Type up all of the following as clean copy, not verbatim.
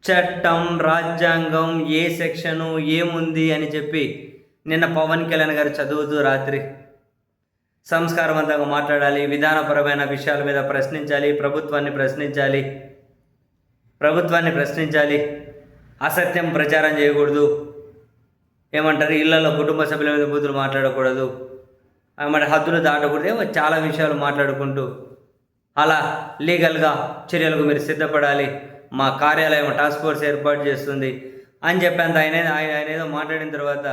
చట్టం, రాజ్యాంగం, ఏ సెక్షను ఏముంది అని చెప్పి నిన్న పవన్ కళ్యాణ్ గారు చదువుతూ రాత్రి సంస్కారవంతంగా మాట్లాడాలి, విధానపరమైన విషయాల మీద ప్రశ్నించాలి, ప్రభుత్వాన్ని ప్రశ్నించాలి, అసత్యం ప్రచారం చేయకూడదు, ఏమంటారు ఇళ్లలో కుటుంబ సభ్యుల మీద బూతులు మాట్లాడకూడదు, మరి హద్దులు దాటకూడదు, చాలా విషయాలు మాట్లాడుకుంటూ అలా లీగల్గా చర్యలకు మీరు సిద్ధపడాలి, మా కార్యాలయం టాస్క్ ఫోర్స్ ఏర్పాటు చేస్తుంది అని చెప్పేంత ఆయన ఏదో మాట్లాడిన తర్వాత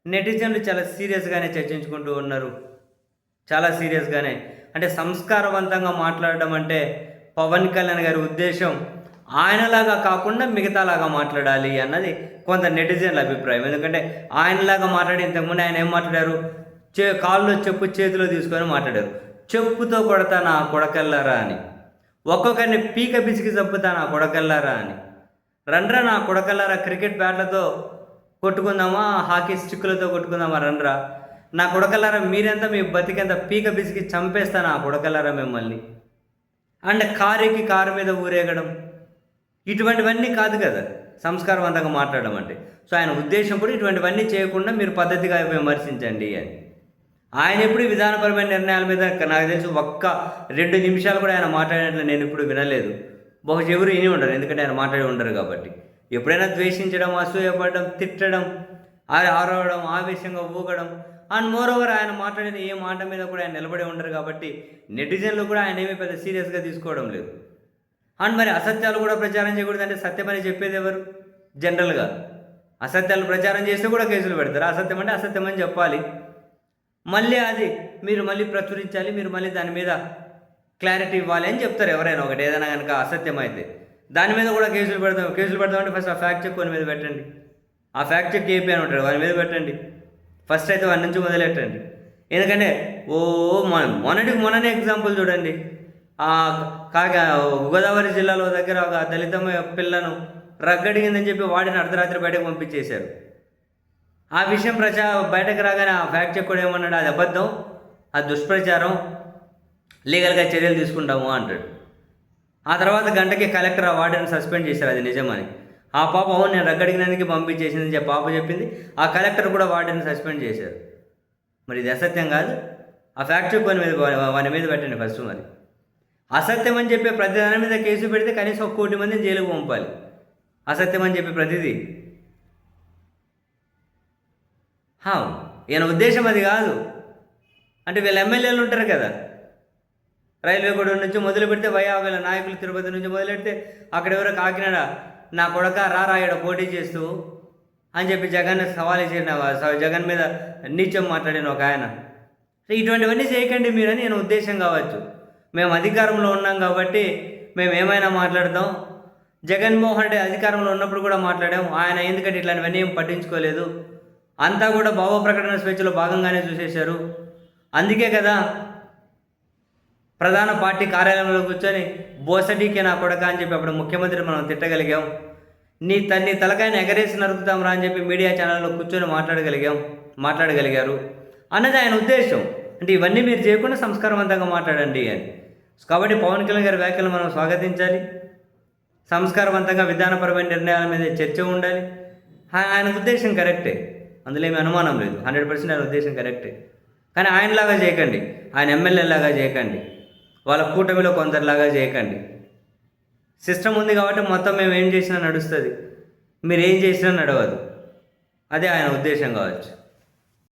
నెటిజన్లు చాలా సీరియస్గానే చర్చించుకుంటూ ఉన్నారు. చాలా సీరియస్గానే, అంటే సంస్కారవంతంగా మాట్లాడడం అంటే పవన్ కళ్యాణ్ గారి ఉద్దేశం ఆయనలాగా కాకుండా మిగతాలాగా మాట్లాడాలి అన్నది కొంత నెటిజన్ల అభిప్రాయం. ఎందుకంటే ఆయనలాగా మాట్లాడి ఇంతకుముందు ఆయన ఏం మాట్లాడారు, కాళ్ళు చెప్పు చేతిలో తీసుకొని మాట్లాడారు, చెప్పుతో కొడతా నా కొడకెళ్ళారా అని, ఒక్కొక్కరిని పీక పిసికి చంపుతా నా కొడకెళ్ళారా అని, రండ్రా నా కొడకెళ్ళారా క్రికెట్ బ్యాట్లతో కొట్టుకుందామా, హాకీ స్టిక్కులతో కొట్టుకుందామా, రండ్రా నా కొడకల్లారా మీరెంత మీ బతికెంత పీక పిసికి చంపేస్తా నా కొడకల్లారా మిమ్మల్ని అండ్ కారు మీద ఊరేగడం, ఇటువంటివన్నీ కాదు కదా సంస్కారవంతంగా మాట్లాడడం అంటే. సో ఆయన ఉద్దేశం కూడా ఇటువంటివన్నీ చేయకుండా మీరు పద్ధతిగా విమర్శించండి అని. ఆయన ఎప్పుడు విధానపరమైన నిర్ణయాల మీద నాకు తెలిసి 1-2 నిమిషాలు కూడా ఆయన మాట్లాడినట్లు నేను ఇప్పుడు వినలేదు. బహుశా ఎవరు విని ఉండరు, ఎందుకంటే ఆయన మాట్లాడి ఉండరు కాబట్టి. ఎప్పుడైనా ద్వేషించడం, అసూయపడడం, తిట్టడం, ఆరవడం, ఆవేశంగా ఊగడం అండ్ మోరోవర్ ఆయన మాట్లాడిన ఏ మాట మీద కూడా ఆయన నిలబడి ఉండరు కాబట్టి నెటిజన్లు కూడా ఆయన ఏమీ పెద్ద సీరియస్గా తీసుకోవడం లేదు. అండ్ మరి అసత్యాలు కూడా ప్రచారం చేయకూడదు అంటే సత్యమని చెప్పేది ఎవరు? జనరల్గా అసత్యాలు ప్రచారం చేస్తే కూడా కేసులు పెడతారు. అసత్యం అంటే అసత్యం అని చెప్పాలి, మళ్ళీ అది మీరు మళ్ళీ ప్రచురించాలి, మీరు మళ్ళీ దాని మీద క్లారిటీ ఇవ్వాలి అని చెప్తారు ఎవరైనా ఒకటి. ఏదైనా కనుక అసత్యం అయితే దాని మీద కూడా కేసులు పెడతామంటే ఫస్ట్ ఆ ఫ్యాక్ట్ చెక్ వాని మీద పెట్టండి. ఆ ఫ్యాక్ట్ చెక్ ఏపీ అని ఉంటాడు, వాని మీద పెట్టండి. ఫస్ట్ అయితే వాడి నుంచి మొదలెట్టండి. ఎందుకంటే మొన్ననే ఎగ్జాంపుల్ చూడండి, గోదావరి జిల్లాలో దగ్గర ఒక దళిత పిల్లను రగ్గడిగిందని చెప్పి వాడిని అర్ధరాత్రి బయటకు పంపించేశారు. ఆ విషయం బయటకు రాగానే ఆ ఫ్యాక్ట్ చెక్ కూడా ఏమన్నాడు, అది అబద్ధం, అది దుష్ప్రచారం, లీగల్గా చర్యలు తీసుకుంటాము అంటాడు. ఆ తర్వాత గంటకి కలెక్టర్ ఆ వార్డెన్ సస్పెండ్ చేశారు, అది నిజమని. ఆ పాప అవును నేను రగ్గడిగినందుకు పంపించేసిందని చెప్పి పాప చెప్పింది. ఆ కలెక్టర్ కూడా వార్డెన్ సస్పెండ్ చేశారు. మరి ఇది అసత్యం కాదు. ఆ ఫ్యాక్ట్ చెక్ వాని మీద పెట్టండి ఫస్ట్. మరి అసత్యం అని చెప్పే ప్రతి దాని మీద కేసు పెడితే కనీసం 1 కోటి మందిని జైలుకు పంపాలి. అసత్యం అని చెప్పి ప్రతిదీ ఈయన ఉద్దేశం అది కాదు. అంటే వీళ్ళ ఎమ్మెల్యేలు ఉంటారు కదా, రైల్వే గూడెం నుంచి మొదలు పెడితే వీళ్ళ నాయకులు తిరుపతి నుంచి మొదలెడితే అక్కడ ఎవరో కాకినాడ నా కొడక రారాయడ పోటీ చేస్తూ అని చెప్పి జగన్ సవాల్ చేసిన, జగన్ మీద నీచం మాట్లాడిన ఒక ఆయన. ఇటువంటివన్నీ చేయకండి మీరని నేను ఉద్దేశం కావచ్చు. మేము అధికారంలో ఉన్నాం కాబట్టి మేము ఏమైనా మాట్లాడతాం. జగన్మోహన్ రెడ్డి అధికారంలో ఉన్నప్పుడు కూడా మాట్లాడాం, ఆయన ఎందుకంటే ఇట్లాంటివన్నీ ఏం పట్టించుకోలేదు, అంతా కూడా భావ ప్రకటన స్వేచ్ఛలో భాగంగానే చూసేశారు. అందుకే కదా ప్రధాన పార్టీ కార్యాలయంలో కూర్చొని బోసడీకే నా కొడక అని చెప్పి అప్పుడు ముఖ్యమంత్రి మనం తిట్టగలిగాం. నీ తలకాయని ఎగరేసి నరుకుతాం రా అని చెప్పి మీడియా ఛానల్లో కూర్చొని మాట్లాడగలిగారు అన్నది ఆయన ఉద్దేశం. అంటే ఇవన్నీ మీరు చేయకుండా సంస్కారవంతంగా మాట్లాడండి అని. కాబట్టి పవన్ కళ్యాణ్ గారి వ్యాఖ్యలు మనం స్వాగతించాలి. సంస్కారవంతంగా విధానపరమైన నిర్ణయాల మీద చర్చ ఉండాలి. ఆయన ఉద్దేశం కరెక్టే, అందులో ఏమీ అనుమానం లేదు. 100% ఆయన ఉద్దేశం కరెక్టే. కానీ ఆయనలాగా చేయకండి, ఆయన ఎమ్మెల్యేలాగా చేయకండి, వాళ్ళ కూటమిలో కొందరిలాగా చేయకండి. సిస్టమ్ ఉంది కాబట్టి మొత్తం మేము ఏం చేసినా నడుస్తుంది, మీరు ఏం చేసినా నడవదు. అదే ఆయన ఉద్దేశం కావచ్చు.